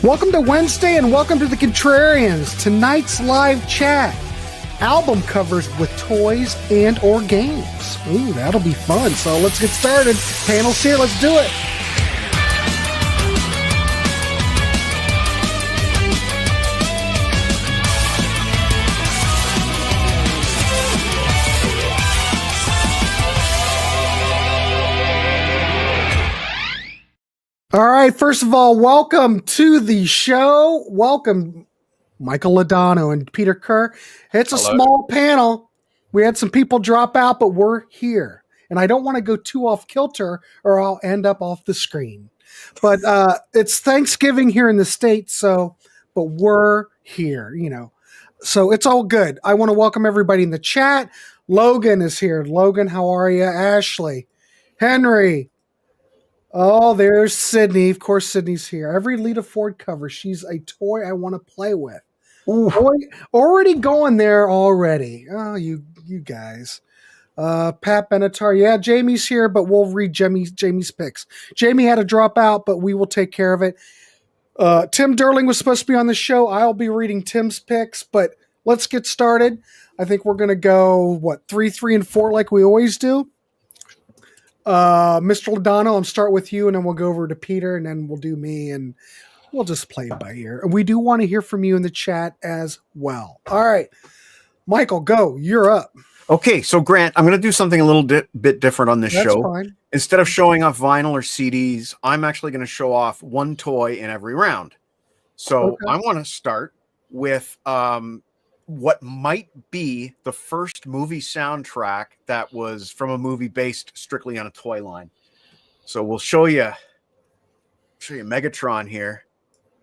Welcome to Wednesday and welcome to the Contrarians. Tonight's live chat. Album covers with toys and or games. Ooh, that'll be fun. So let's get started. Panel's here. Let's do it. All right. First of all, welcome to the show. Welcome, Michael Ladano and Peter Kerr. It's a small panel. We had some people drop out, but we're here. And I don't want to go too off kilter or I'll end up off the screen. But it's Thanksgiving here in the States, but we're here, So it's all good. I want to welcome everybody in the chat. Logan is here. Logan, how are you? Ashley. Henry. Oh, there's Sydney. Of course, Sydney's here. Every Lita Ford cover. She's a toy I want to play with. Boy, already going there already. Oh, you guys. Pat Benatar. Yeah, Jamie's here, but we'll read Jamie's picks. Jamie had to drop out, but we will take care of it. Tim Durling was supposed to be on the show. I'll be reading Tim's picks, but let's get started. I think we're going to go, 3, 3, and 4 like we always do. Mr. Ladano, I'll start with you, and then we'll go over to Peter, and then we'll do me, and we'll just play it by ear. And we do want to hear from you in the chat as well. All right. Michael, go. You're up. Okay, so Grant, I'm going to do something a little bit different on this show. Fine. Instead of showing off vinyl or CDs, I'm actually going to show off one toy in every round. So I want to start with what might be the first movie soundtrack that was from a movie based strictly on a toy line. So we'll show you Megatron here.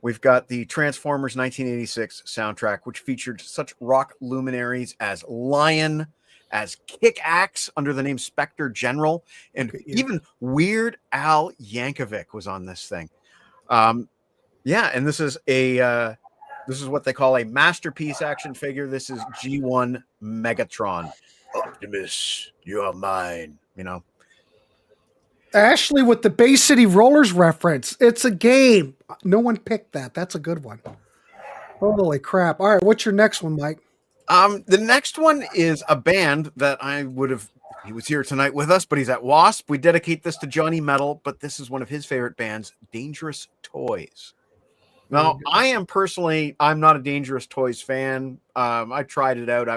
We've got the Transformers 1986 soundtrack, which featured such rock luminaries as Lion, as Kick-Axe under the name Spectre General, and even Weird Al Yankovic was on this thing. And this is this is what they call a masterpiece action figure. This is G1 Megatron. Optimus, you're mine. Ashley with the Bay City Rollers reference. It's a game. No one picked that. That's a good one. Holy crap. All right, what's your next one, Mike? The next one is a band that he was here tonight with us, but he's at Wasp. We dedicate this to Johnny Metal, but this is one of his favorite bands, Dangerous Toys. Now, I'm not a Dangerous Toys fan. I tried it out.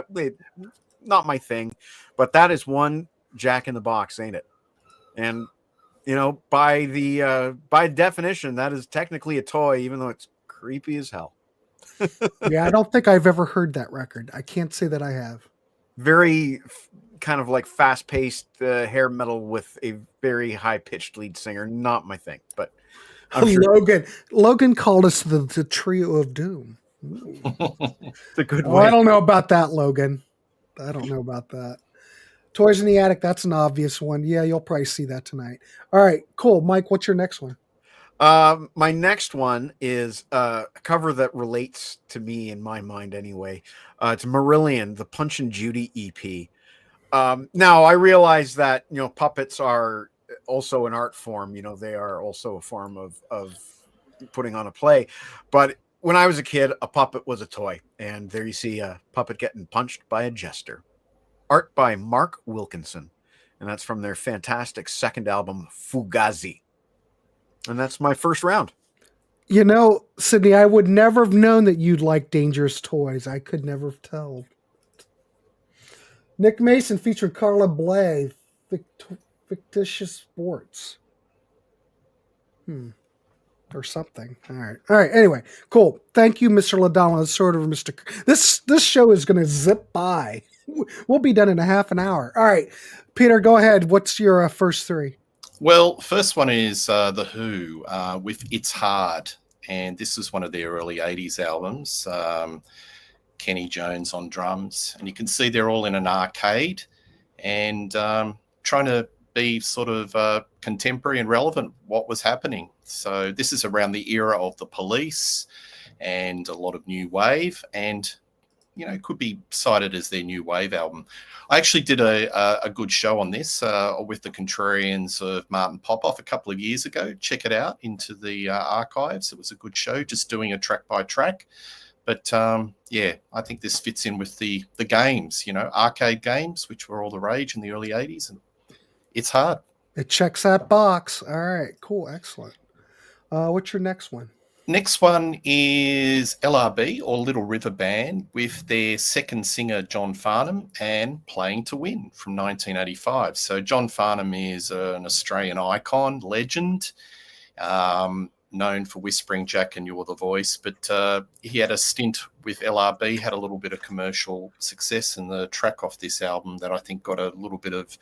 Not my thing, but that is one Jack in the Box, ain't it? And, by definition, that is technically a toy, even though it's creepy as hell. Yeah, I don't think I've ever heard that record. I can't say that I have. Very kind of like fast-paced hair metal with a very high-pitched lead singer. Not my thing, but Logan called us the Trio of Doom. It's a good one. I don't know about that, Logan. I don't know about that. Toys in the Attic, that's an obvious one. Yeah, you'll probably see that tonight. All right, cool. Mike, what's your next one? My next one is a cover that relates to me in my mind anyway. It's Marillion, the Punch and Judy EP. Now I realize that, puppets are also an art form. They are also a form of putting on a play. But when I was a kid, a puppet was a toy. And there you see a puppet getting punched by a jester. Art by Mark Wilkinson. And that's from their fantastic second album, Fugazi. And that's my first round. Sydney, I would never have known that you'd like Dangerous Toys. I could never have told. Nick Mason featured Carla Bley, Fictitious Sports. Or something. All right. Anyway, cool. Thank you, Mr. Ladonna. Sort of Mr. This show is going to zip by. We'll be done in a half an hour. All right, Peter, go ahead. What's your first three? Well, first one is The Who with It's Hard. And this is one of their early 80s albums. Kenny Jones on drums. And you can see they're all in an arcade and trying to be sort of contemporary and relevant what was happening. So this is around the era of the Police and a lot of new wave. And could be cited as their new wave album. I actually did a good show on this with the Contrarians of Martin Popoff a couple of years ago. Check it out into the archives. It was a good show, just doing a track by track. But I think this fits in with the games, arcade games, which were all the rage in the early 80s. And it's hard. It checks that box. All right, cool, excellent. What's your next one? Next one is LRB, or Little River Band, with their second singer, John Farnham, and Playing to Win from 1985. So John Farnham is an Australian icon, legend, known for Whispering Jack and You're the Voice, but he had a stint with LRB, had a little bit of commercial success, and the track off this album that I think got a little bit of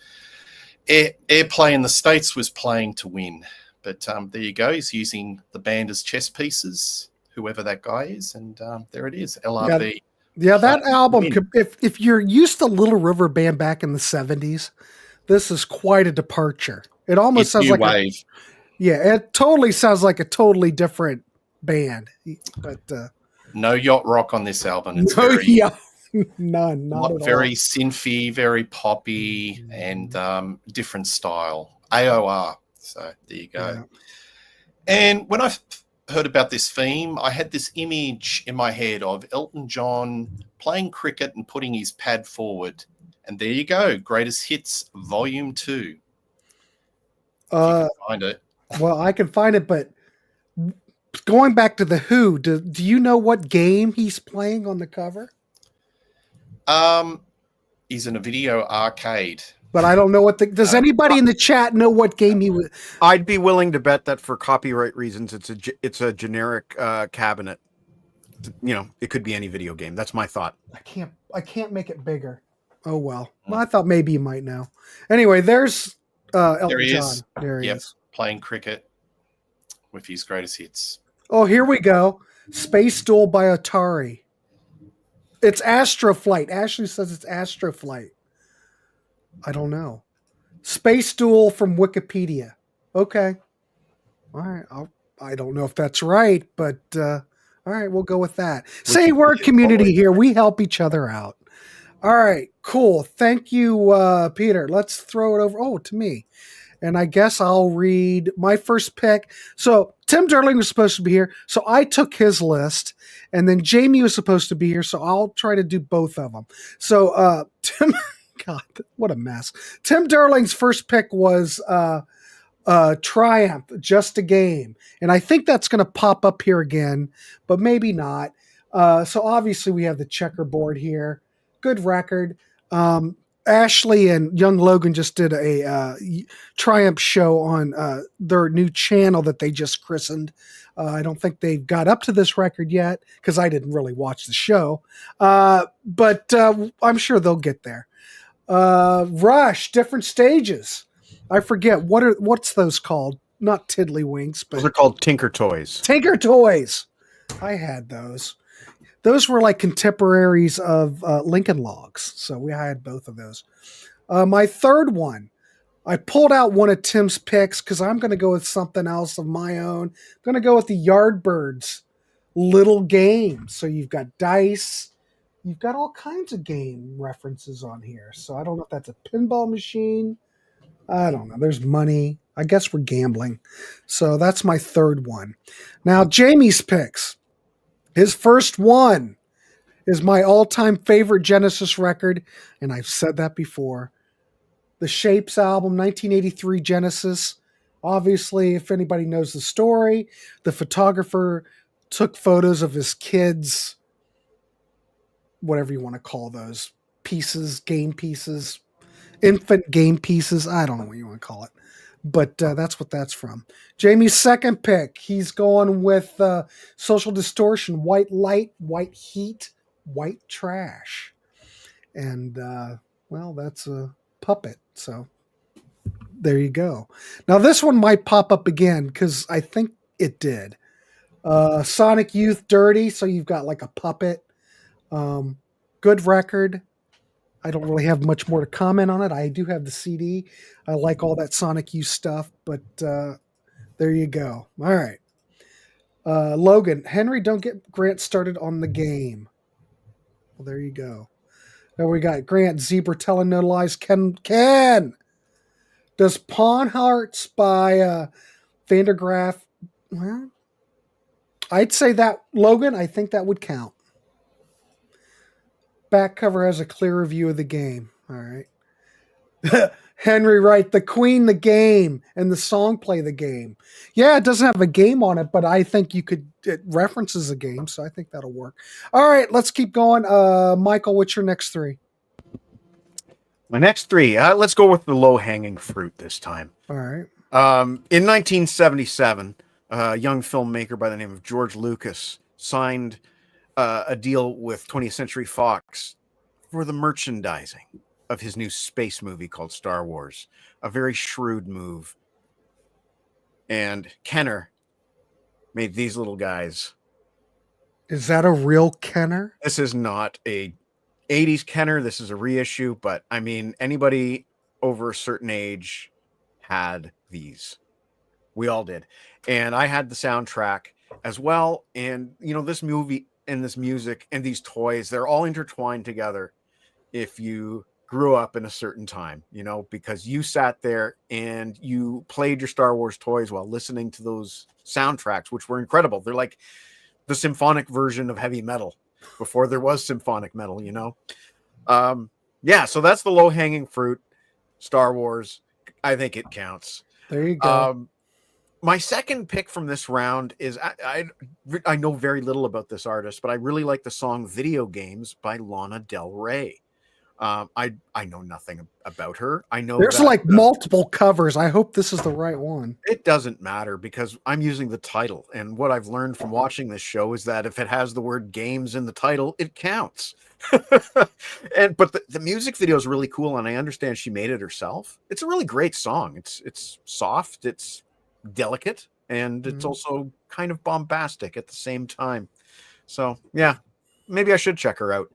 airplay in the States was Playing to Win. But there you go. He's using the band as chess pieces, whoever that guy is. And there it is, LRB. Yeah, that album, if you're used to Little River Band back in the 70s, this is quite a departure. It almost sounds like wave. It totally sounds like a totally different band. But no yacht rock on this album. It's none, not at very all. Synthy, very poppy, and different style. AOR. So there you go. Yeah. And when I heard about this theme, I had this image in my head of Elton John playing cricket and putting his pad forward. And there you go. Greatest Hits, Volume 2. If you can find it. Well, I can find it, but going back to The Who, do you know what game he's playing on the cover? He's in a video arcade. But I don't know what does anybody in the chat know what game he was? I'd be willing to bet that for copyright reasons, it's a generic cabinet. It could be any video game. That's my thought. I can't make it bigger. Oh well. I thought maybe you might know. Anyway, there's Elton John. There he is. Playing cricket with his greatest hits. Oh, here we go. Space Duel by Atari. It's Astroflight. Ashley says it's Astroflight. I don't know. Space Duel from Wikipedia. Okay. All right. I don't know if that's right, but all right, we'll go with that. Say we're a community here. We help each other out. All right, cool. Thank you, Peter. Let's throw it over. To me. And I guess I'll read my first pick. So Tim Durling was supposed to be here. So I took his list. And then Jamie was supposed to be here. So I'll try to do both of them. So Tim... God, what a mess. Tim Durling's first pick was Triumph, Just a Game. And I think that's going to pop up here again, but maybe not. So obviously we have the checkerboard here. Good record. Ashley and young Logan just did a Triumph show on their new channel that they just christened. I don't think they've got up to this record yet because I didn't really watch the show. But I'm sure they'll get there. Rush, Different Stages. I forget what's those called? Not Tiddlywinks, but those are called Tinker Toys. Tinker Toys. I had those. Those were like contemporaries of Lincoln Logs. So I had both of those. My third one, I pulled out one of Tim's picks because I'm going to go with something else of my own. I'm going to go with the Yardbirds Little Game. So you've got dice. You've got all kinds of game references on here. So I don't know if that's a pinball machine. I don't know. There's money. I guess we're gambling. So that's my third one. Now, Jamie's picks. His first one is my all-time favorite Genesis record, and I've said that before. The Shapes album, 1983 Genesis. Obviously, if anybody knows the story, the photographer took photos of his kids' whatever you want to call those pieces, game pieces, infant game pieces. I don't know what you want to call it, but that's what that's from. Jamie's second pick, he's going with Social Distortion, White Light, White Heat, White Trash. And, that's a puppet. So there you go. Now this one might pop up again because I think it did. Sonic Youth, Dirty. So you've got like a puppet. Good record. I don't really have much more to comment on it. I do have the CD. I like all that Sonic Youth stuff, but there you go. All right. Logan, Henry, don't get Grant started on the game. Well, there you go. There we got Grant Zebra telling no lies. Ken. Does Pawn Hearts by Vandergraaf? Well, I'd say that, Logan, I think that would count. Back cover has a clearer view of the game. All right. Henry Wright, the Queen, the game, and the song play the game. Yeah, it doesn't have a game on it, but I think it references a game, so I think that'll work. All right, let's keep going. Michael, what's your next three? My next three, let's go with the low-hanging fruit this time. All right. In 1977, a young filmmaker by the name of George Lucas signed a deal with 20th Century Fox for the merchandising of his new space movie called Star Wars. A very shrewd move. And Kenner made these little guys. Is that a real Kenner? This is not a 80s Kenner. This is a reissue, but I mean, anybody over a certain age had these. We all did. And I had the soundtrack as well. And, you know, this movie and this music and these toys, they're all intertwined together if you grew up in a certain time, you know, because you sat there and you played your Star Wars toys while listening to those soundtracks, which were incredible. They're like the symphonic version of heavy metal before there was symphonic metal, you know? Yeah, so that's the low-hanging fruit, Star Wars. I think it counts. There you go. My second pick from this round is, I know very little about this artist, but I really like the song Video Games by Lana Del Rey. I know nothing about her. I know there's like multiple covers. I hope this is the right one. It doesn't matter because I'm using the title. And what I've learned from watching this show is that if it has the word games in the title, it counts. But the music video is really cool. And I understand she made it herself. It's a really great song. It's soft. It's delicate. And it's also kind of bombastic at the same time. So yeah, maybe I should check her out.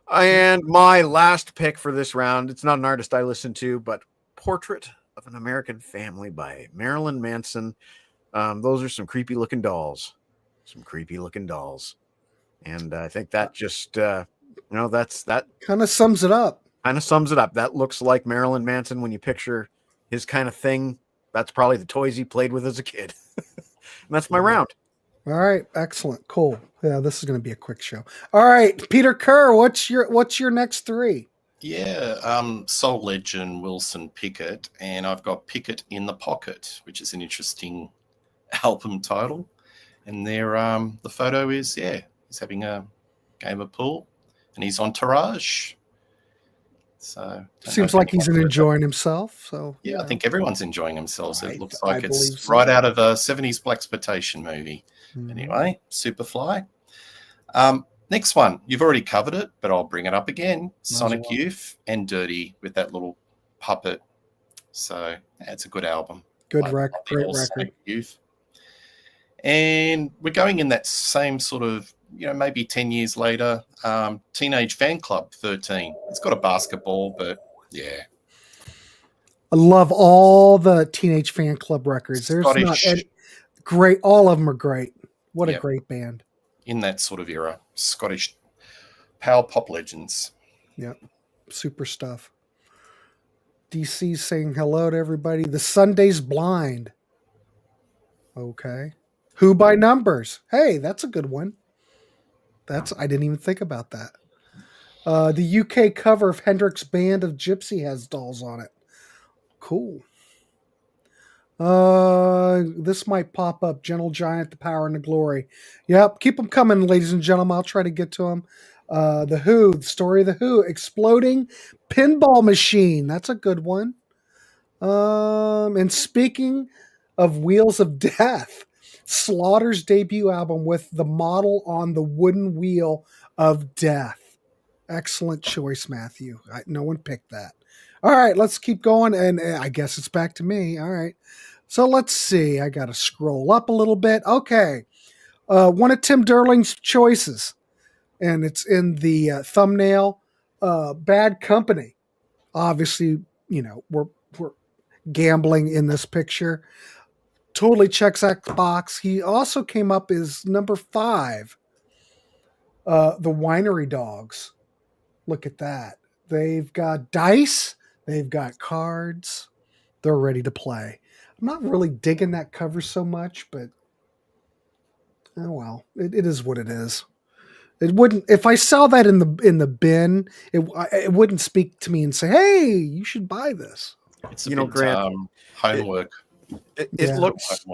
And my last pick for this round, it's not an artist I listen to, but Portrait of an American Family by Marilyn Manson. Those are some creepy looking dolls. And I think that just, that kind of sums it up. That looks like Marilyn Manson when you picture his kind of thing. That's probably the toys he played with as a kid. And that's my round. All right, excellent, cool. Yeah, this is going to be a quick show. All right, Peter Kerr, what's your next three? Yeah, Soul Legend Wilson Pickett, and I've got Pickett in the Pocket, which is an interesting album title. And there, the photo is he's having a game of pool, and he's on Entourage. So seems like he's enjoying himself. So yeah, I think everyone's enjoying themselves. It looks like it's right out of a 70s blaxploitation movie. Anyway, Superfly. Next one, you've already covered it, but I'll bring it up again. Sonic Youth and Dirty with that little puppet. So it's a good album. Good record, great record. Sonic Youth. And we're going in that same sort of, maybe 10 years later, Teenage Fan Club 13. It's got a basketball, but yeah. I love all the Teenage Fan Club records. There's not any, great. All of them are great. What a great band. In that sort of era. Scottish power pop legends. Yep. Super stuff. DC saying hello to everybody. The Sunday's Blind. Okay. Who by Numbers. Hey, that's a good one. I didn't even think about that. The UK cover of Hendrix Band of Gypsy has dolls on it. Cool. This might pop up. Gentle Giant, The Power and the Glory. Yep, keep them coming, ladies and gentlemen. I'll try to get to them. The Who, the story of the Who, Exploding Pinball Machine. That's a good one. And speaking of Wheels of Death, Slaughter's debut album with the model on the wooden wheel of death. Excellent choice, Matthew. No one picked that. All right, let's keep going. And I guess it's back to me. All right. So let's see. I got to scroll up a little bit. Okay. One of Tim Derling's choices, and it's in the thumbnail, Bad Company. Obviously, we're gambling in this picture. Totally checks that box. He also came up as number 5 The winery dogs. Look at that. They've got dice. They've got cards. They're ready to play. I'm not really digging that cover so much, but oh well, it is what it is. It wouldn't, if I saw that in the bin, it wouldn't speak to me and say, "Hey, you should buy this." It's a bit homework. It looks.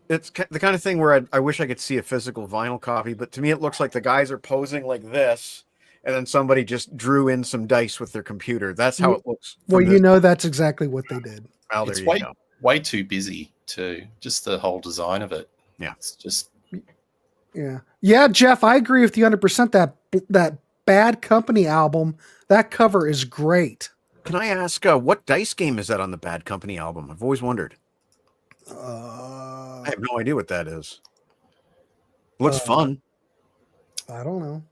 It's the kind of thing where I wish I could see a physical vinyl copy, but to me it looks like the guys are posing like this, and then somebody just drew in some dice with their computer. That's how it looks. Well, that's exactly what they did. Oh, it's way too busy too. Just the whole design of it. Yeah, it's just. Yeah, Jeff, I agree with you 100%. That Bad Company album, that cover is great. Can I ask what dice game is that on the Bad Company album? I've always wondered. I have no idea what that is. Looks fun. I don't know.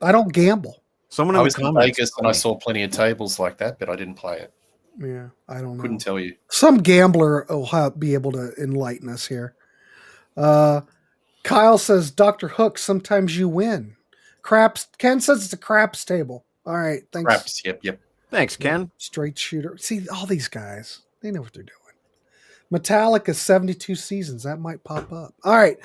I don't gamble. I was in Vegas and I saw plenty of tables like that, but I didn't play it. Yeah, I don't know. Couldn't tell you. Some gambler will be able to enlighten us here. Kyle says, Dr. Hook, sometimes you win. Craps. Ken says it's a craps table. All right. Thanks. Craps. Yep. Thanks, Ken. Straight shooter. See, all these guys, they know what they're doing. Metallica 72 seasons. That might pop up. All right.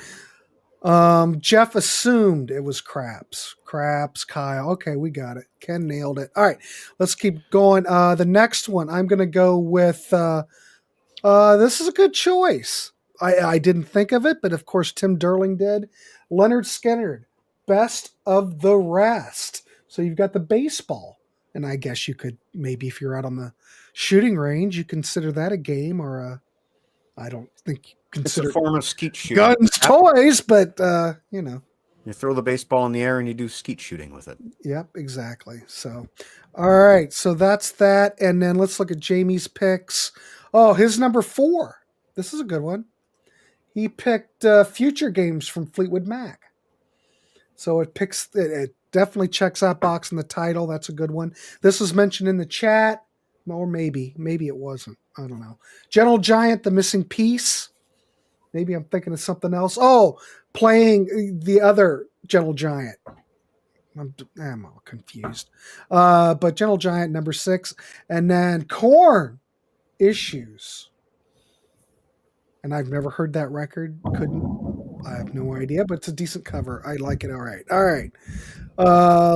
Jeff assumed it was craps. Craps, Kyle. Okay, we got it. Ken nailed it. All right. Let's keep going. The next one, I'm going to go with, this is a good choice. I didn't think of it, but of course Tim Derling did. Leonard Skinner, Best of the Rest. So you've got the baseball. And I guess you could, maybe if you're out on the shooting range, you consider that a game or I don't think you consider it's a form of skeet shooting. Guns, toys, but you throw the baseball in the air and you do skeet shooting with it. Yep, exactly. So, all right. So that's that. And then let's look at Jamie's picks. Oh, his number 4. This is a good one. He picked future games from Fleetwood Mac. So it definitely checks that box in the title. That's a good one. This was mentioned in the chat, or maybe it wasn't. I don't know. Gentle Giant, The Missing Piece. Maybe I'm thinking of something else. Oh, playing the other Gentle Giant. I'm all confused. But Gentle Giant, number 6. And then Korn, Issues. And I've never heard that record. I have no idea, but it's a decent cover. I like it. All right.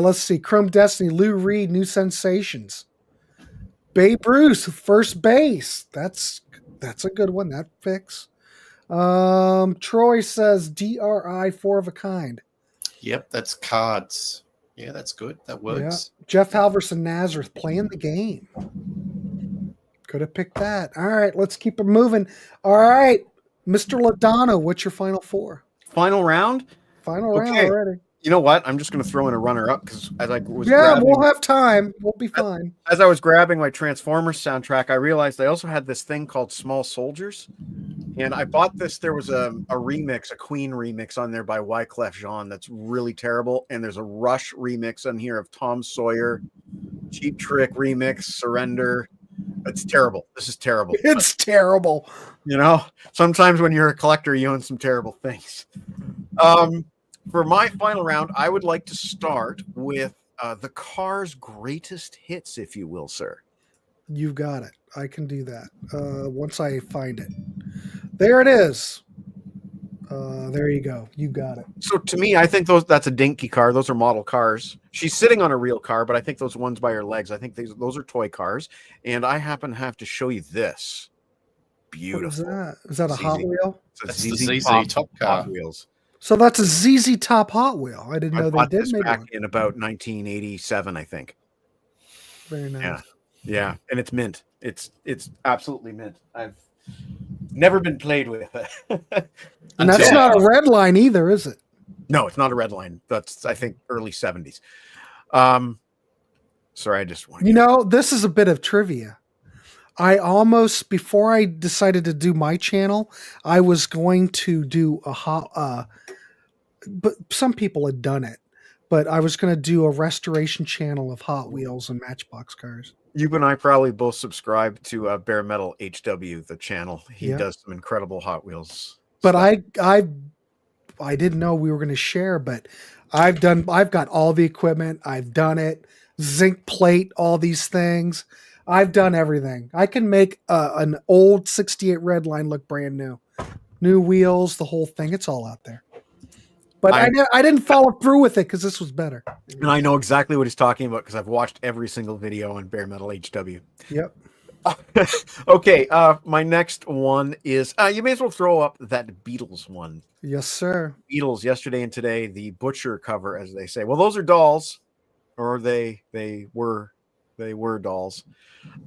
Let's see. Chrome Destiny, Lou Reed, New Sensations. Babe Ruth, First Base. That's a good one. That fix. Troy says DRI, 4 of a Kind. Yep, that's cards. Yeah, that's good. That works. Yeah. Jeff Halverson, Nazareth, Playing the Game. Could have picked that. All right, let's keep it moving. All right, Mr. Ladano, what's your final 4? Final round? Final round already. You know what? I'm just going to throw in a runner-up because as I was we'll have time. We'll be fine. As I was grabbing my Transformers soundtrack, I realized I also had this thing called Small Soldiers. And I bought this. There was a remix, a Queen remix on there by Wyclef Jean that's really terrible. And there's a Rush remix on here of Tom Sawyer, Cheap Trick remix, Surrender. It's terrible. This is terrible. It's terrible. Sometimes when you're a collector, you own some terrible things. For my final round, I would like to start with the Cars' greatest hits, if you will, sir. You've got it. I can do that once I find it. There it is. There you go. You got it. So to me, I think that's a dinky car. Those are model cars. She's sitting on a real car, but I think those ones by her legs, I think those are toy cars. And I happen to have to show you this. Beautiful. What is that a Hot Wheel? That's the ZZ Top car. Hot Wheels. So that's a ZZ Top Hot Wheel. I didn't know they did this make back one. in about 1987, I think. Very nice. Yeah, and it's mint. It's absolutely mint. I've never been played with. And that's not a red line either, is it? No, it's not a red line. That's, I think, early 70s. Sorry, I just want this is a bit of trivia. I almost, before I decided to do my channel, I was going to do but some people had done it, but I was going to do a restoration channel of Hot Wheels and Matchbox cars. You and I probably both subscribe to Bare Metal HW, the channel. He does some incredible Hot Wheels. But stuff. I didn't know we were going to share, but I've got all the equipment. I've done it. Zinc plate, all these things. I've done everything. I can make an old 68 Redline look brand new. New wheels, the whole thing. It's all out there. But I didn't follow through with it because this was better. And I know exactly what he's talking about because I've watched every single video on Bare Metal HW. Yep. Okay, my next one is you may as well throw up that Beatles one. Yes, sir. Beatles yesterday and today, the Butcher cover, as they say. Well, those are dolls, or they were dolls.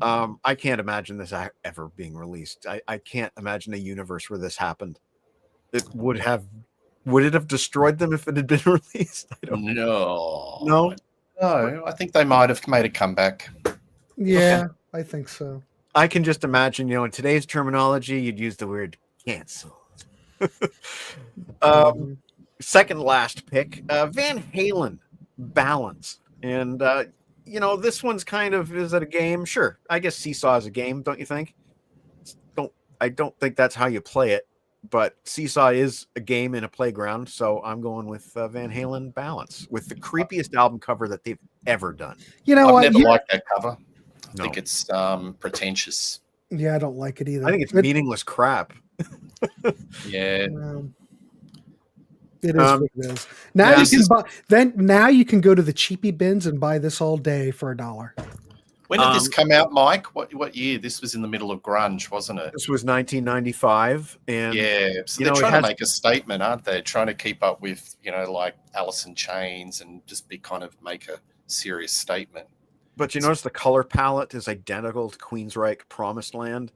I can't imagine this ever being released. I can't imagine a universe where this happened. Would it have destroyed them if it had been released? I don't know. No. I think they might have made a comeback. Yeah, I think so. I can just imagine, in today's terminology, you'd use the word cancel. Second last pick, Van Halen, Balance. And, this one's kind of, is it a game? Sure. I guess Seesaw is a game, don't you think? I don't think that's how you play it, but Seesaw is a game in a playground. So I'm going with Van Halen, Balance, with the creepiest album cover that they've ever done. I've never liked that cover. I think it's pretentious. Yeah, I don't like it either. I think it's meaningless crap. Yeah. It is what it is. Now you can buy. Now you can go to the cheapy bins and buy this all day for $1. When did this come out, Mike? What year? This was in the middle of grunge, wasn't it? This was 1995, and so they're trying to make a statement, aren't they? Trying to keep up with like Alice in Chains and just make a serious statement. But you notice the color palette is identical to Queensryche Promised Land.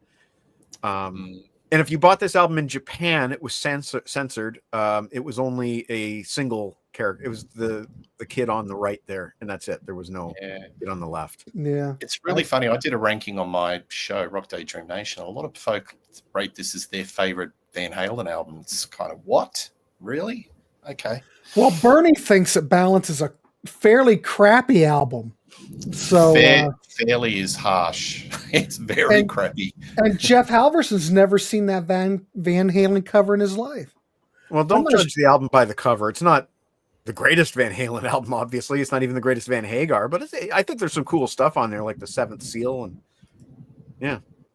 And if you bought this album in Japan, it was censored. It was only a single character. It was the kid on the right there, and that's it. There was no kid on the left. Yeah. It's really funny. I did a ranking on my show, Rock Day Dream Nation. A lot of folk rate this as their favorite Van Halen album. It's kind of, what? Really? Okay. Well, Bernie thinks that Balance is a fairly crappy album. So fairly is harsh. It's very crappy. And Jeff Halverson's never seen that Van Halen cover in his life. Well, don't judge the album by the cover. It's not the greatest Van Halen album, obviously. It's not even the greatest Van Hagar, but I think there's some cool stuff on there, like the Seventh Seal, and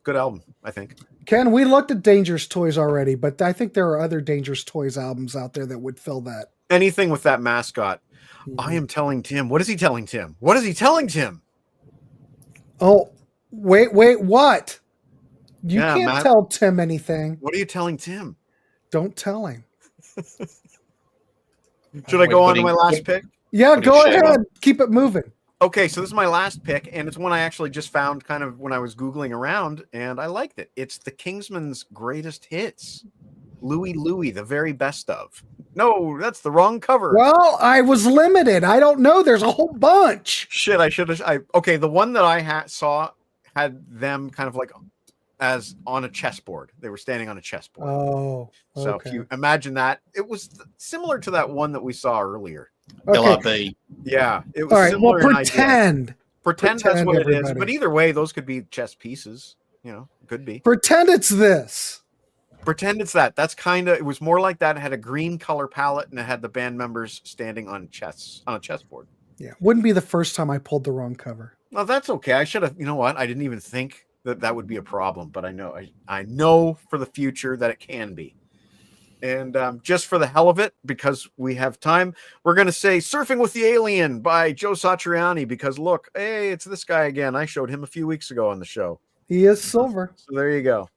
good album, I think. Ken, we looked at Dangerous Toys already, but I think there are other Dangerous Toys albums out there that would fill that. Anything with that mascot. I am telling Tim. What is he telling Tim? What is he telling Tim? Oh, wait, what? You can't tell Tim anything. What are you telling Tim? Don't tell him. Should I go on to my last pick? Yeah, go ahead. Keep it moving. Okay, so this is my last pick, and it's one I actually just found kind of when I was Googling around, and I liked it. It's the Kingsmen's Greatest Hits. Louie, the very best of. No, that's the wrong cover. Well, I was limited. I don't know. There's a whole bunch. Shit, I should have. Okay, the one that I saw had them kind of like as on a chessboard. They were standing on a chessboard. Oh, okay. So if you imagine that, it was similar to that one that we saw earlier. LRB. Yeah, it was. All right. Similar Well, pretend that's what it is. But either way, those could be chess pieces. Could be. Pretend it's this. Pretend it's that. That's it was more like that. It had a green color palette and it had the band members standing on a chessboard. Yeah. Wouldn't be the first time I pulled the wrong cover. No, that's okay. I should have, you know what? I didn't even think that would be a problem, but I know for the future that it can be. And just for the hell of it, because we have time, we're going to say Surfing with the Alien by Joe Satriani, because look, hey, it's this guy again. I showed him a few weeks ago on the show. He is silver. So there you go.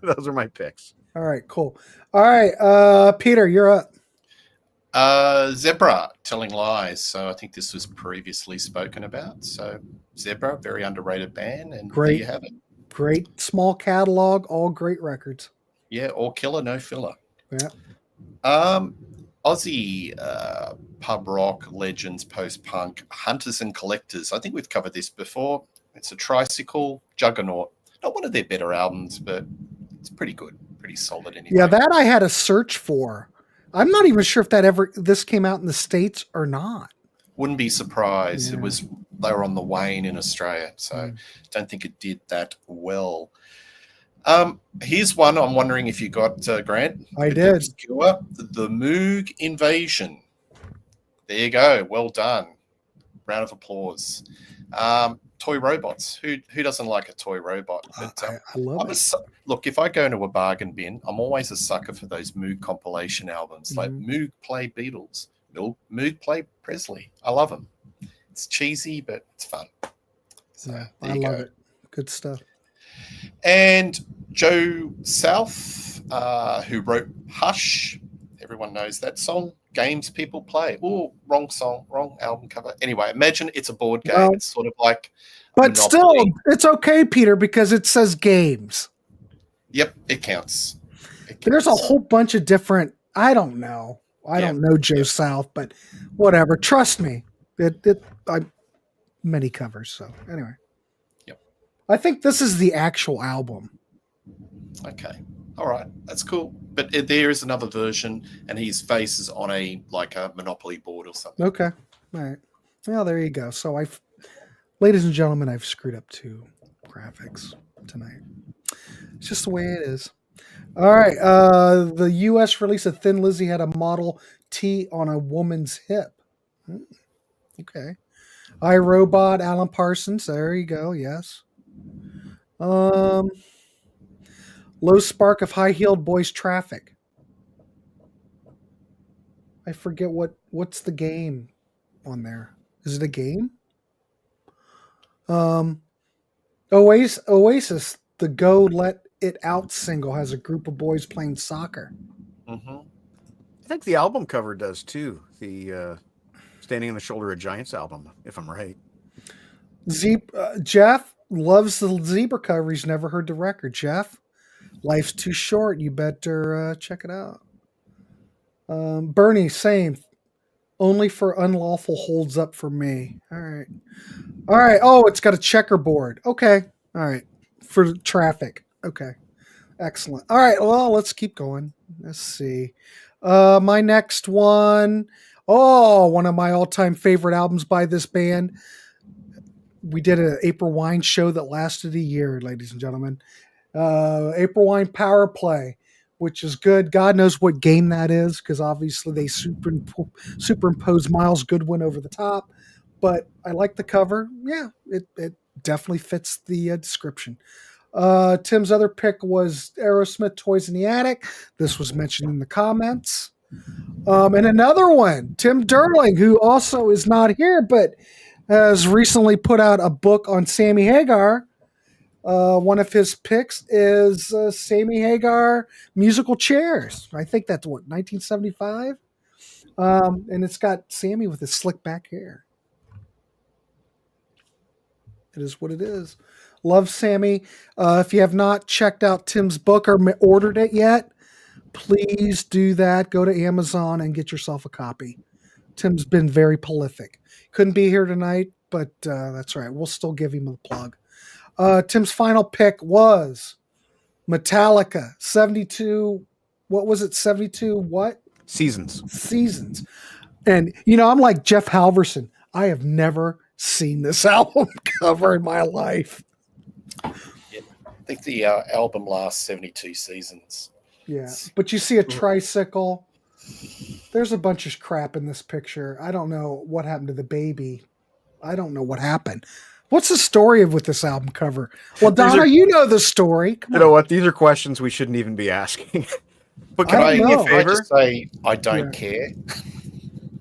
Those are my picks. All right, cool. All right, Peter, you're up. Zebra, Telling Lies. So I think this was previously spoken about. So Zebra, very underrated band, and great, there you have it. Great small catalog, all great records. Yeah, all killer, no filler. Yeah. Aussie pub rock legends, post-punk, Hunters and Collectors. I think we've covered this before. It's a tricycle juggernaut. Not one of their better albums, but it's pretty good, pretty solid anyway. Yeah, that I had a search for. I'm not even sure if this came out in the States or not. Wouldn't be surprised. Yeah. They were on the wane in Australia, so don't think it did that well. Here's one I'm wondering if you got, Grant. I did. Obscure, the Moog Invasion. There you go. Well done. Round of applause. Toy robots. Who doesn't like a toy robot? But, I love it. Look, if I go into a bargain bin, I'm always a sucker for those Moog compilation albums, like Moog Play Beatles, Moog Play Presley. I love them. It's cheesy, but it's fun. So I love it. Good stuff. And Joe South, who wrote Hush. Everyone knows that song. Games people play. Oh, wrong song, wrong album cover. Anyway, imagine it's a board game. Well, it's sort of like but Monopoly. Still, it's okay, Peter, because it says games. Yep, it counts. There's a whole bunch of different, I don't know. I don't know Joe South, but whatever. Trust me. Many covers, so anyway. Yep. I think this is the actual album. Okay. All right, that's cool. But there is another version, and his face is on a Monopoly board or something. Okay, all right. Well, there you go. So ladies and gentlemen, I've screwed up 2 graphics tonight. It's just the way it is. All right. The U.S. release of Thin Lizzy had a Model T on a woman's hip. Okay. iRobot, Alan Parsons. There you go. Yes. Low spark of high-heeled boys traffic. I forget what's the game on there. Is it a game? Oasis, the Go Let It Out single has a group of boys playing soccer. Mm-hmm. I think the album cover does too. The Standing on the Shoulder of Giants album, if I'm right. Jeff loves the zebra cover. He's never heard the record. Jeff, life's too short. You better check it out. Bernie, same. Only for unlawful holds up for me. All right. Oh, it's got a checkerboard. Okay. All right. For traffic. Okay. Excellent. All right. Well, let's keep going. Let's see. My next one. Oh, one of my all-time favorite albums by this band. We did an April Wine show that lasted a year, ladies and gentlemen. April Wine Power Play, which is good. God knows what game that is, because obviously they superimpose Miles Goodwin over the top. But I like the cover. Yeah, it definitely fits the description. Tim's other pick was Aerosmith, Toys in the Attic. This was mentioned in the comments. And another one, Tim Derling, who also is not here, but has recently put out a book on Sammy Hagar. One of his picks is Sammy Hagar musical chairs. I think that's 1975. And it's got Sammy with his slick back hair. It is what it is. Love Sammy. If you have not checked out Tim's book or ordered it yet, please do that. Go to Amazon and get yourself a copy. Tim's been very prolific. Couldn't be here tonight, but that's right. We'll still give him a plug. Tim's final pick was Metallica, 72. What was it? 72 what? Seasons. And, I'm like Jeff Halverson. I have never seen this album cover in my life. Yeah, I think the album lasts 72 seasons. Yeah, but you see a tricycle. There's a bunch of crap in this picture. I don't know what happened to the baby. I don't know what happened. What's the story with this album cover? Well, Donna, you know the story. You know what? These are questions we shouldn't even be asking. But can I do you a favor? I just say I don't care.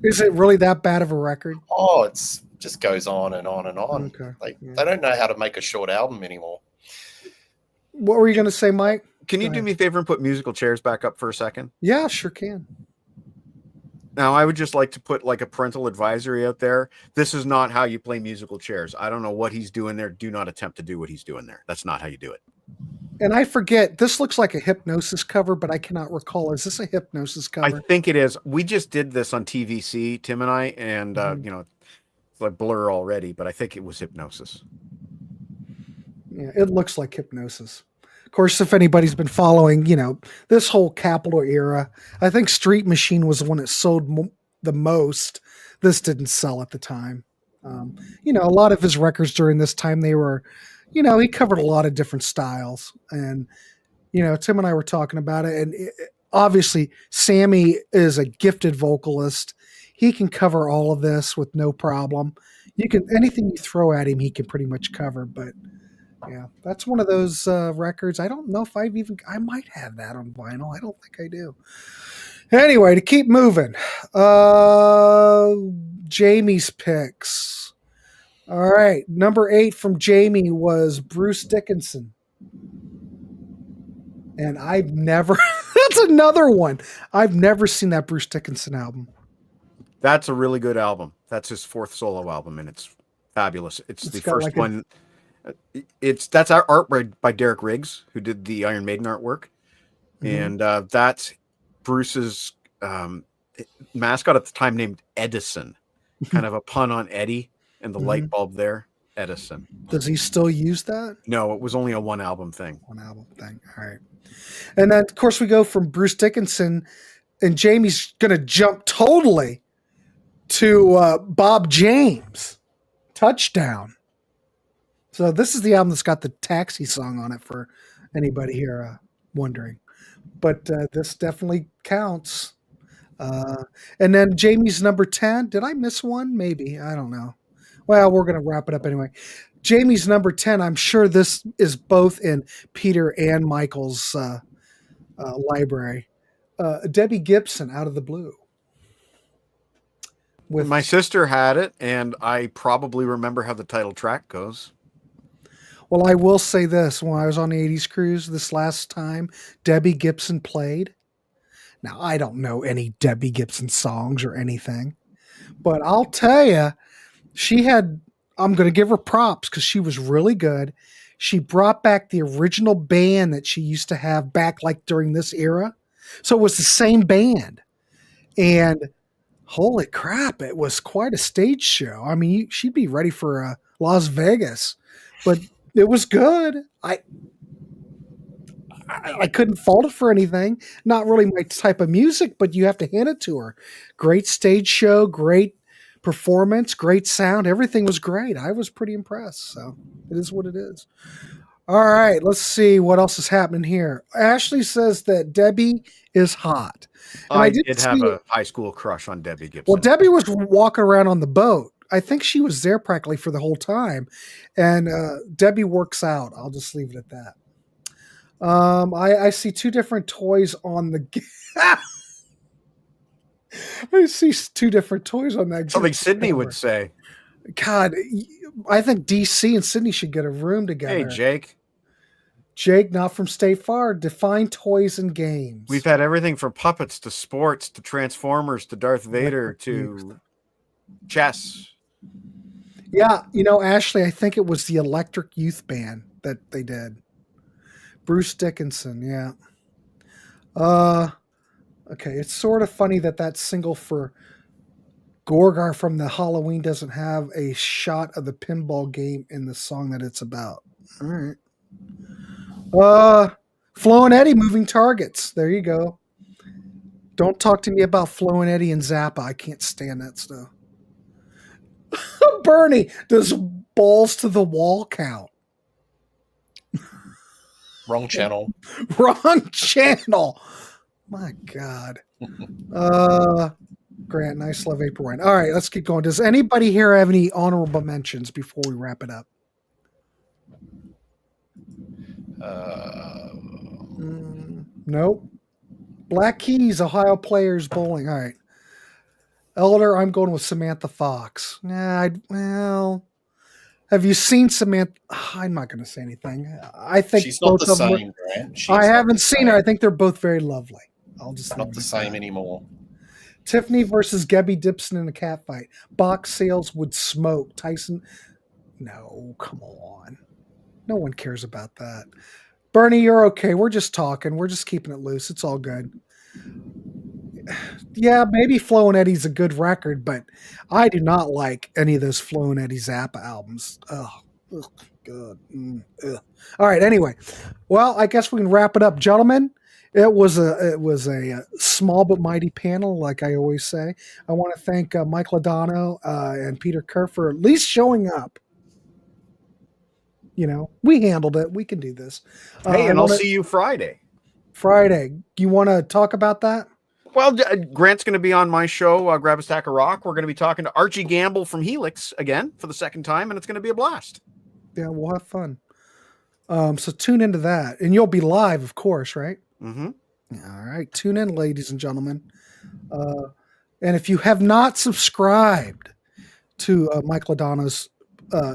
Is it really that bad of a record? Oh, it's just goes on and on and on. Okay. They don't know how to make a short album anymore. What were you going to say, Mike? Can you do me a favor and put musical chairs back up for a second? Yeah, sure can. Now, I would just like to put like a parental advisory out there. This is not how you play musical chairs. I don't know what he's doing there. Do not attempt to do what he's doing there. That's not how you do it. And I forget, this looks like a Hypnosis cover, but I cannot recall. Is this a Hypnosis cover? I think it is. We just did this on TVC, Tim and I, and it's like blur already, but I think it was Hypnosis. Yeah, it looks like Hypnosis. Of course, if anybody's been following, this whole Capitol era, I think Street Machine was the one that sold the most. This didn't sell at the time. A lot of his records during this time, they were, he covered a lot of different styles. And, Tim and I were talking about it. And obviously, Sammy is a gifted vocalist. he can cover all of this with no problem. Anything you throw at him, he can pretty much cover. But yeah, that's one of those records. I don't know if I might have that on vinyl. I don't think I do. Anyway, to keep moving, Jamie's picks. All right, number 8 from Jamie was Bruce Dickinson. And I've never, that's another one. I've never seen that Bruce Dickinson album. That's a really good album. That's his 4th solo album, and it's fabulous. It's the first one. That's our art by Derek Riggs, who did the Iron Maiden artwork. Mm-hmm. And that's Bruce's mascot at the time, named Edison, kind of a pun on Eddie and the light bulb there. Edison. Does he still use that? No, it was only a one album thing. All right. And then, of course, we go from Bruce Dickinson, and Jamie's going to jump totally to Bob James, Touchdown. So this is the album that's got the Taxi song on it for anybody here wondering. But this definitely counts. And then Jamie's number 10. Did I miss one? Maybe. I don't know. Well, we're going to wrap it up anyway. Jamie's number 10. I'm sure this is both in Peter and Michael's library. Debbie Gibson, Out of the Blue. My sister had it, and I probably remember how the title track goes. Well, I will say this. When I was on the 80s cruise this last time, Debbie Gibson played. Now, I don't know any Debbie Gibson songs or anything, but I'll tell you, I'm going to give her props because she was really good. She brought back the original band that she used to have back like during this era. So it was the same band. And holy crap, it was quite a stage show. I mean, she'd be ready for Las Vegas, but it was good. I couldn't fault it for anything. Not really my type of music, but you have to hand it to her. Great stage show, great performance, great sound. Everything was great. I was pretty impressed. So it is what it is. All right, let's see what else is happening here. Ashley says that Debbie is hot. And I did have a high school crush on Debbie Gibson. Well, Debbie was walking around on the boat. I think she was there practically for the whole time. And Debbie works out. I'll just leave it at that. I see 2 different toys on the... I see 2 different toys on that. Something Sydney would say. God, I think DC and Sydney should get a room together. Hey, Jake. Jake, not from State Farm. Define toys and games. We've had everything from puppets to sports to Transformers to Darth Vader to chess. Yeah, Ashley, I think it was the Electric Youth Band that they did. Bruce Dickinson, yeah. Okay, it's sort of funny that single for Gorgar from the Halloween doesn't have a shot of the pinball game in the song that it's about. All right. Flo and Eddie, Moving Targets. There you go. Don't talk to me about Flo and Eddie and Zappa. I can't stand that stuff. Bernie, does Balls to the Wall count? Wrong channel. Wrong channel. My God. Grant, nice love April Wine. All right, let's keep going. Does anybody here have any honorable mentions before we wrap it up? Nope. Black Keys, Ohio Players Bowling. All right. Elder, I'm going with Samantha Fox. Have you seen Samantha? I'm not going to say anything. I think she's not the same, Grant. I haven't seen her. I think they're both very lovely. I'll just not the same anymore. Tiffany versus Debbie Gibson in a cat fight. Box sales would smoke. Tyson. No, come on. No one cares about that. Bernie, you're okay. We're just talking. We're just keeping it loose. It's all good. Yeah, maybe Flo and Eddie's a good record, but I do not like any of those Flo and Eddie Zappa albums. Oh, good. All right. Anyway, well, I guess we can wrap it up, gentlemen. It was a small but mighty panel, like I always say. I want to thank Mike Ladano and Peter Kerr for at least showing up. We handled it. We can do this. Hey, and I'll see you Friday. Friday. You want to talk about that? Well, Grant's going to be on my show, Grab a Stack of Rock. We're going to be talking to Archie Gamble from Helix again for the second time, and it's going to be a blast. Yeah, we'll have fun. So tune into that. And you'll be live, of course, right? Mm-hmm. All right. Tune in, ladies and gentlemen. And if you have not subscribed to Mike Ladonna's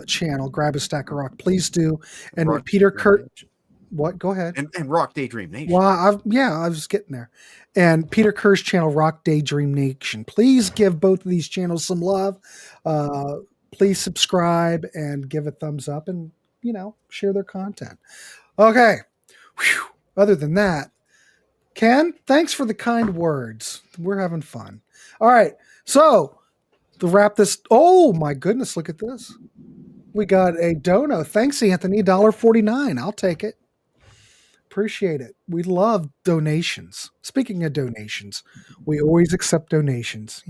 channel, Grab a Stack of Rock, please do. And Rock Peter Daydream Kurt, what? Go ahead. And Rock Daydream Nation. Well, I was getting there. And Peter Kerr's channel, Rock Daydream Nation. Please give both of these channels some love. Please subscribe and give a thumbs up and, share their content. Okay. Whew. Other than that, Ken, thanks for the kind words. We're having fun. All right. So to wrap this, oh my goodness, look at this. We got a dono. Thanks, Anthony. $1.49. I'll take it. Appreciate it. We love donations. Speaking of donations, we always accept donations,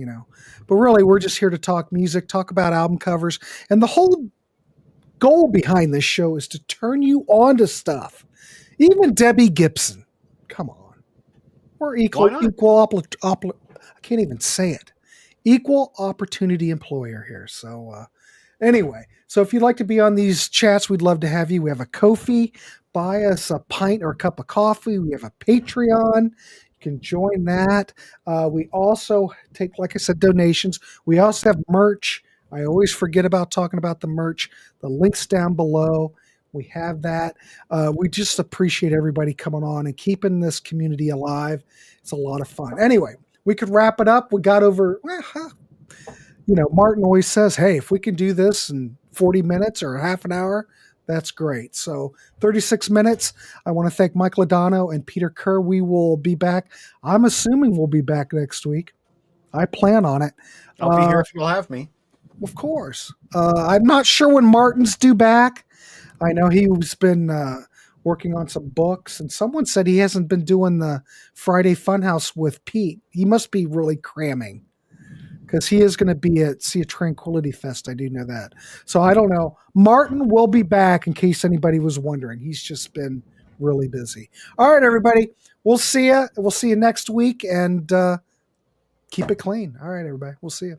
But really, we're just here to talk music, talk about album covers, and the whole goal behind this show is to turn you on to stuff. Even Debbie Gibson. Come on. We're I can't even say it. Equal opportunity employer here. So anyway, so if you'd like to be on these chats, we'd love to have you. We have a Ko-fi. Buy us a pint or a cup of coffee. We have a Patreon. You can join that. We also take, like I said, donations. We also have merch. I always forget about talking about the merch. The link's down below. We have that. We just appreciate everybody coming on and keeping this community alive. It's a lot of fun. Anyway, we could wrap it up. We got over, Martin always says, hey, if we can do this in 40 minutes or half an hour, that's great. So 36 minutes. I want to thank Mike Ladonno and Peter Kerr. We will be back. I'm assuming we'll be back next week. I plan on it. I'll be here if you'll have me. Of course. I'm not sure when Martin's due back. I know he's been working on some books, and someone said he hasn't been doing the Friday Funhouse with Pete. He must be really cramming because he is going to be at Sea of Tranquility Fest. I do know that. So I don't know. Martin will be back in case anybody was wondering. He's just been really busy. All right, everybody. We'll see you. We'll see you next week, and keep it clean. All right, everybody. We'll see you.